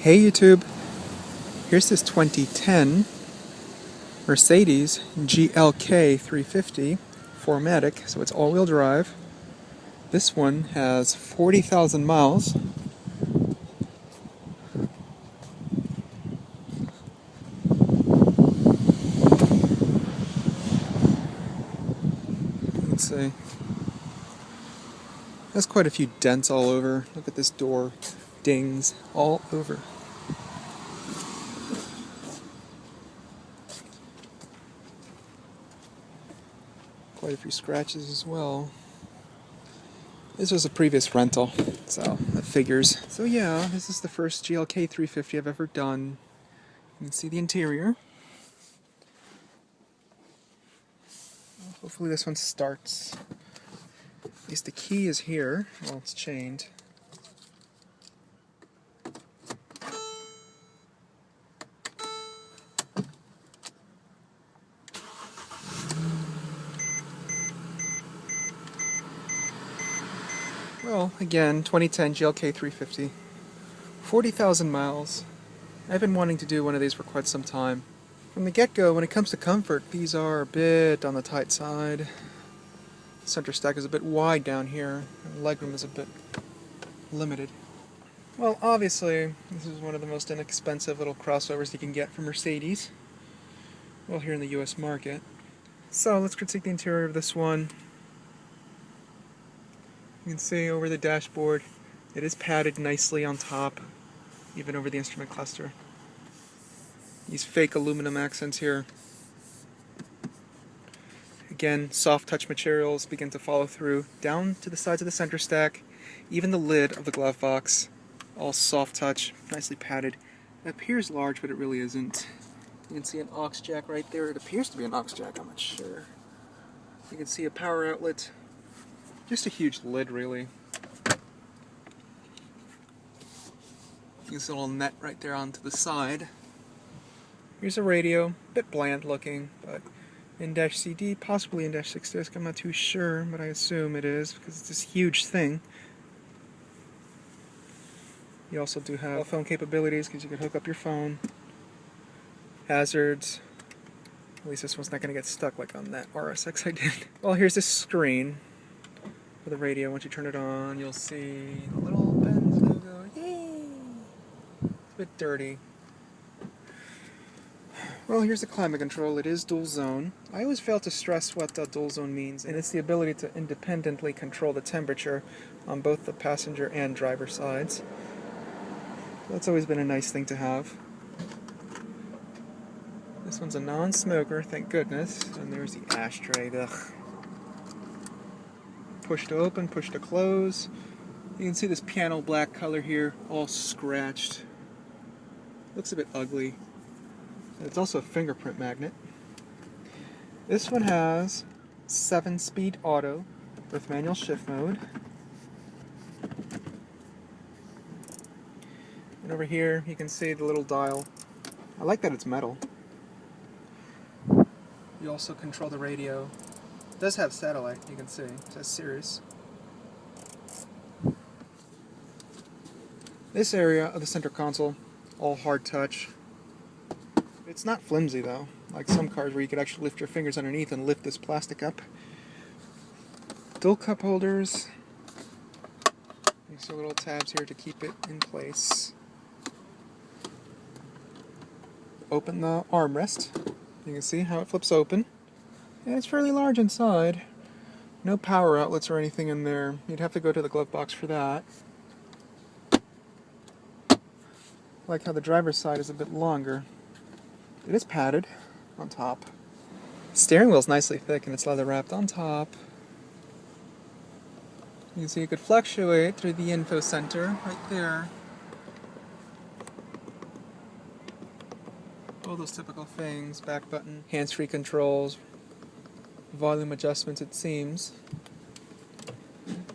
Hey YouTube, here's this 2010 Mercedes GLK 350 4Matic, so it's all-wheel drive. This one has 40,000 miles. Let's see. Has quite a few dents all over. Look at this door. Dings all over. Quite a few scratches as well. This was a previous rental, so that figures. So yeah, this is the first GLK 350 I've ever done. You can see the interior. Hopefully this one starts. At least the key is here. Well, it's chained. Well, again, 2010 GLK 350. 40,000 miles. I've been wanting to do one of these for quite some time. From the get-go, when it comes to comfort, these are a bit on the tight side. Center stack is a bit wide down here, and legroom is a bit limited. Well, obviously, this is one of the most inexpensive little crossovers you can get from Mercedes. Well, here in the US market. So, let's critique the interior of this one. You can see over the dashboard, it is padded nicely on top, even over the instrument cluster. These fake aluminum accents here. Again, soft touch materials begin to follow through down to the sides of the center stack, even the lid of the glove box, all soft touch, nicely padded. It appears large, but it really isn't. You can see an aux jack right there. It appears to be an aux jack, I'm not sure. You can see a power outlet. Just a huge lid, really. This little net right there onto the side. Here's a radio, a bit bland looking, but in-dash CD, possibly in-dash 6 disc, I'm not too sure, but I assume it is, because it's this huge thing. You also do have phone capabilities, because you can hook up your phone. Hazards. At least this one's not going to get stuck like on that RSX I did. Well, here's this screen for the radio. Once you turn it on, you'll see the little Benz logo. Yay! It's a bit dirty. Well, here's the climate control. It is dual zone. I always fail to stress what dual zone means, and it's the ability to independently control the temperature on both the passenger and driver sides. That's always been a nice thing to have. This one's a non-smoker, thank goodness. And there's the ashtray. Ugh. Push to open, push to close. You can see this piano black color here, all scratched. Looks a bit ugly. It's also a fingerprint magnet. This one has 7-speed auto with manual shift mode. And over here you can see the little dial. I like that it's metal. You also control the radio. It does have satellite, you can see. It says Sirius. This area of the center console, all hard touch. It's not flimsy though, like some cars where you could actually lift your fingers underneath and lift this plastic up. Dual cup holders. You see little tabs here to keep it in place. Open the armrest. You can see how it flips open. And it's fairly large inside. No power outlets or anything in there. You'd have to go to the glove box for that. I like how the driver's side is a bit longer. It is padded on top. Steering wheel's nicely thick and it's leather wrapped on top. You can see it could fluctuate through the info center right there. All those typical things, back button, hands-free controls, volume adjustments it seems.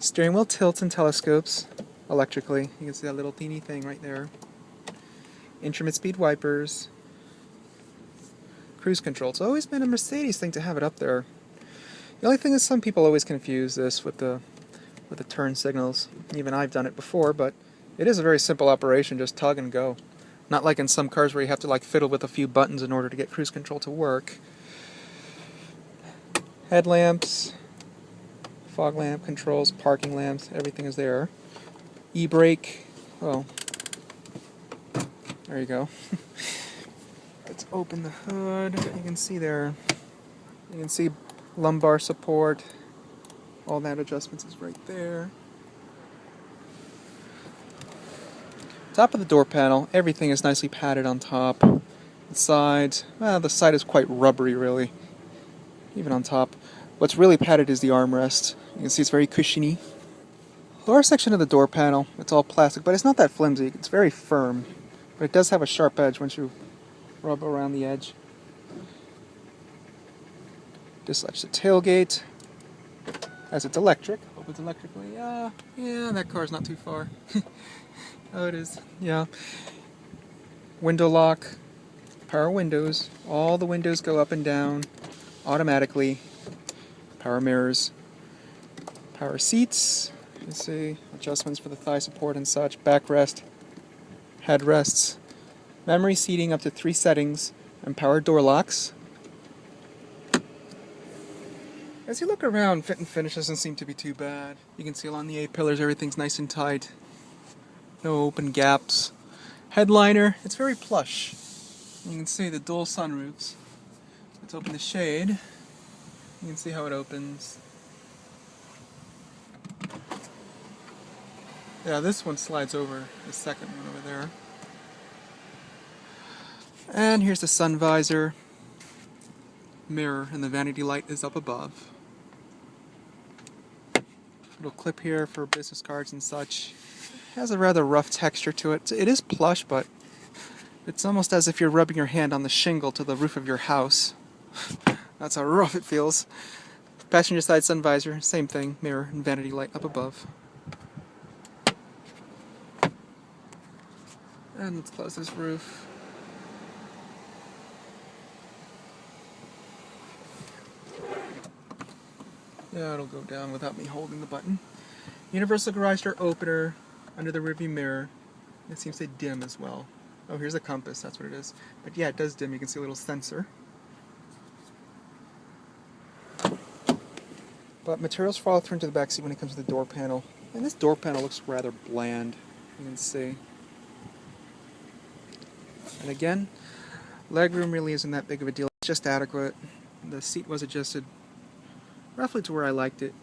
Steering wheel tilts and telescopes electrically. You can see that little teeny thing right there. Instrument speed wipers. Cruise control. It's always been a Mercedes thing to have it up there. The only thing is some people always confuse this with the turn signals. Even I've done it before, but it is a very simple operation, just tug and go. Not like in some cars where you have to like fiddle with a few buttons in order to get cruise control to work. Headlamps, fog lamp controls, parking lamps, everything is there. E-brake, oh, there you go. Let's open the hood. You can see there, you can see lumbar support. All that adjustments is right there. Top of the door panel, everything is nicely padded on top. The sides, well, the side is quite rubbery really, even on top. What's really padded is the armrest. You can see it's very cushiony. Lower section of the door panel, it's all plastic, but it's not that flimsy. It's very firm, but it does have a sharp edge once you rub around the edge. Dislodge the tailgate, as it's electric. Hope it's electrically. Yeah, that car's not too far. Oh, it is. Yeah. Window lock, power windows. All the windows go up and down automatically. Power mirrors, power seats. You can see adjustments for the thigh support and such. Backrest, headrests, memory seating up to 3 settings, and power door locks. As you look around, fit and finish doesn't seem to be too bad. You can see along the A-pillars everything's nice and tight. No open gaps. Headliner, it's very plush. You can see the dual sunroofs. Let's open the shade. You can see how it opens. Yeah, this one slides over the second one over there. And here's the sun visor. Mirror, and the vanity light is up above. Little clip here for business cards and such. Has a rather rough texture to it. It is plush, but it's almost as if you're rubbing your hand on the shingle to the roof of your house. That's how rough it feels. Passenger side sun visor, same thing, mirror and vanity light up above. And let's close this roof. Yeah, it'll go down without me holding the button. Universal garage door opener under the rearview mirror. It seems to dim as well. Oh, here's a compass, that's what it is. But yeah, it does dim. You can see a little sensor. But materials follow through into the back seat when it comes to the door panel. And this door panel looks rather bland, you can see. And again, legroom really isn't that big of a deal. It's just adequate. The seat was adjusted roughly to where I liked it.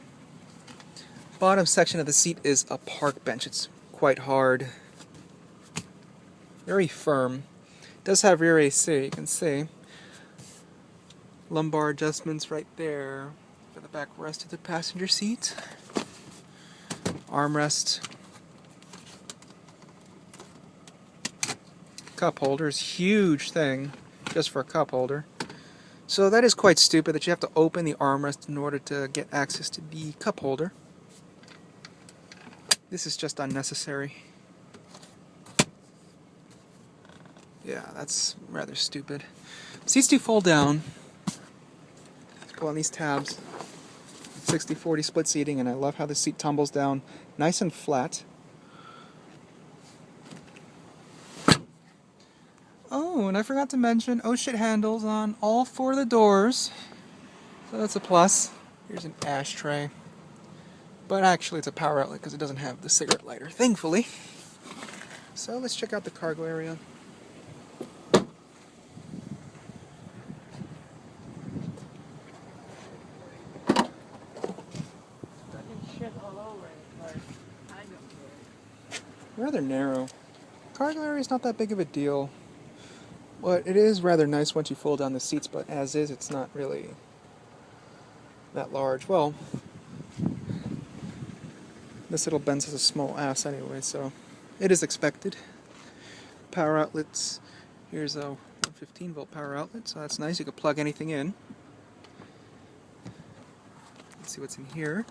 Bottom section of the seat is a park bench. It's quite hard. Very firm. It does have rear AC, you can see. Lumbar adjustments right there for the back rest of the passenger seat. Armrest. Cup holders, huge thing just for a cup holder. So that is quite stupid that you have to open the armrest in order to get access to the cup holder. This is just unnecessary. Yeah, that's rather stupid. Seats do fold down. Let's pull on these tabs. 60-40 split seating, and I love how the seat tumbles down nice and flat. Oh, and I forgot to mention, oh shit handles on all 4 of the doors. So that's a plus. Here's an ashtray. But actually it's a power outlet because it doesn't have the cigarette lighter, thankfully. So let's check out the cargo area. Rather narrow. Cargo area is not that big of a deal. But it is rather nice once you fold down the seats, but as is, it's not really that large. Well, this little Benz has a small ass anyway, so it is expected. Power outlets. Here's a 15-volt power outlet, so that's nice. You can plug anything in. Let's see what's in here.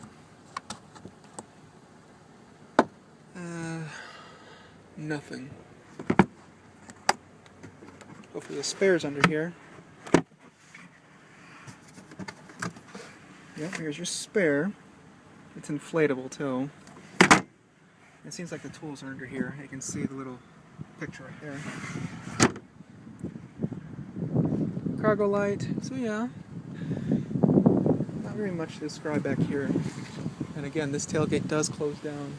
Nothing. Hopefully the spare's under here. Yep, here's your spare. It's inflatable too. It seems like the tools are under here. You can see the little picture right there. Cargo light. So yeah, not very much to describe back here. And again, this tailgate does close down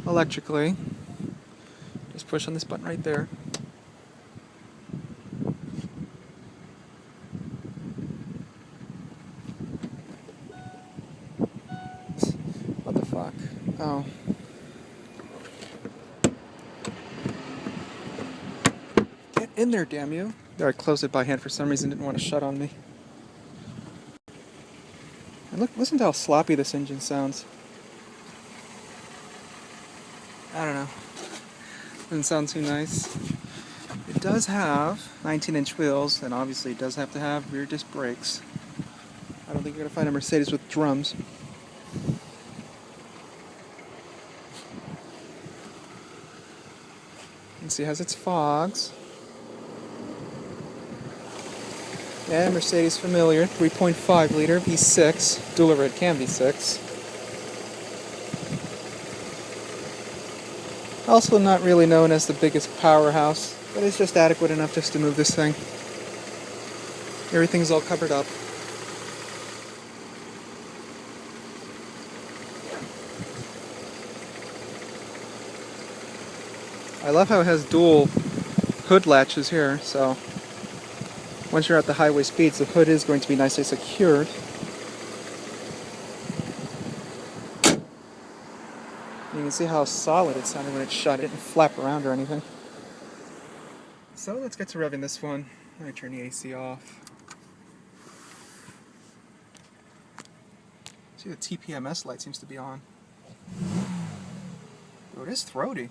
electrically. Just push on this button right there. What the fuck? Oh. Get in there, damn you. There, I closed it by hand for some reason, didn't want to shut on me. And look, listen to how sloppy this engine sounds. I don't know. Doesn't sound too nice. It does have 19-inch wheels, and obviously it does have to have rear disc brakes. I don't think you're going to find a Mercedes with drums. You can see it has its fogs. And Mercedes familiar, 3.5 liter V6, dual overhead cam V6. Also not really known as the biggest powerhouse, but it's just adequate enough just to move this thing. Everything's all covered up. I love how it has dual hood latches here, so once you're at the highway speeds, the hood is going to be nicely secured. You can see how solid it sounded when it shut. It didn't flap around or anything. So let's get to revving this one. Let me turn the AC off. See, the TPMS light seems to be on. Oh, it is throaty.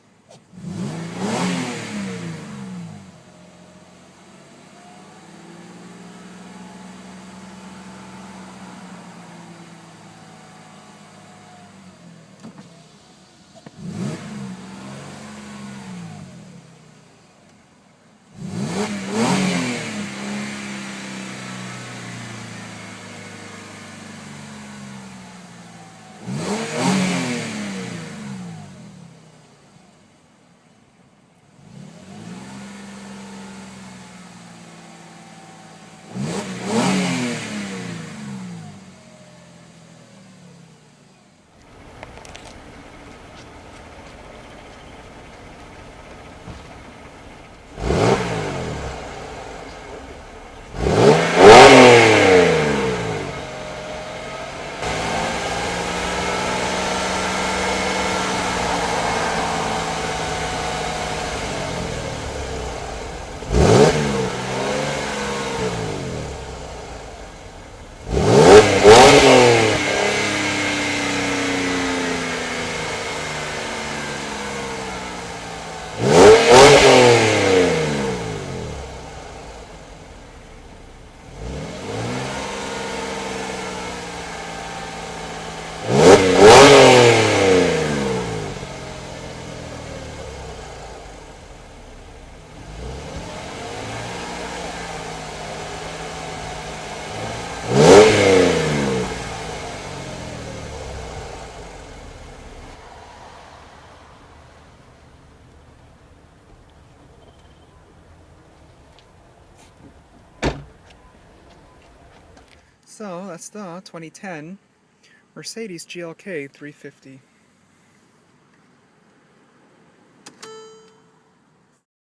So that's the 2010 Mercedes GLK 350.